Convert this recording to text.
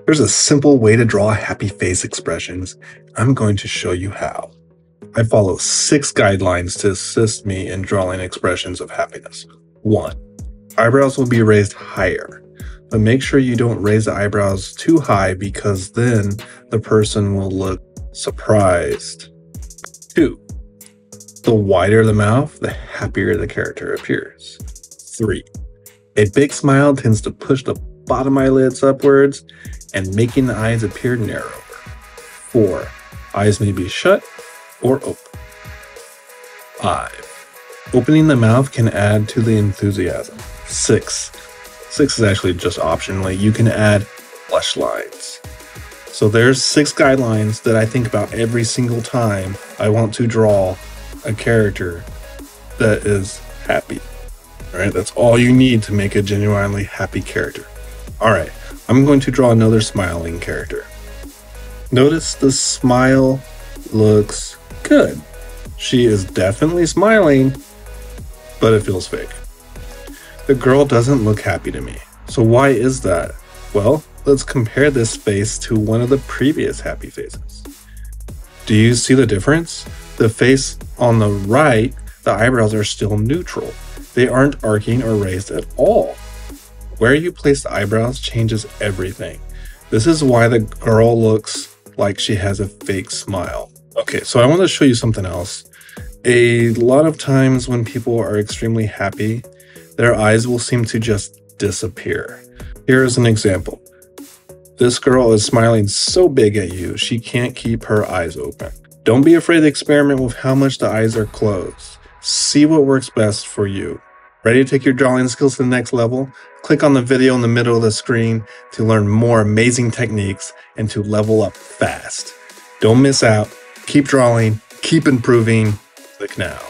There's a simple way to draw happy face expressions. I'm going to show you how. I follow 6 guidelines to assist me in drawing expressions of happiness. 1. Eyebrows will be raised higher, but make sure you don't raise the eyebrows too high because then the person will look surprised. 2. The wider the mouth, the happier the character appears. 3. A big smile tends to push the bottom eyelids upwards and making the eyes appear narrower. 4. Eyes may be shut or open. 5. Opening the mouth can add to the enthusiasm. 6. 6 is actually just optionally. You can add blush lines. So there's 6 guidelines that I think about every single time I want to draw a character that is happy. All right, that's all you need to make a genuinely happy character. All right, I'm going to draw another smiling character. Notice the smile looks good. She is definitely smiling, but it feels fake. The girl doesn't look happy to me. So why is that? Well, let's compare this face to one of the previous happy faces. Do you see the difference? The face on the right, the eyebrows are still neutral. They aren't arcing or raised at all. Where you place the eyebrows changes everything. This is why the girl looks like she has a fake smile. Okay, so I want to show you something else. A lot of times when people are extremely happy, their eyes will seem to just disappear. Here is an example. This girl is smiling so big at you, she can't keep her eyes open. Don't be afraid to experiment with how much the eyes are closed. See what works best for you. Ready to take your drawing skills to the next level? Click on the video in the middle of the screen to learn more amazing techniques and to level up fast. Don't miss out. Keep drawing, keep improving. Click now.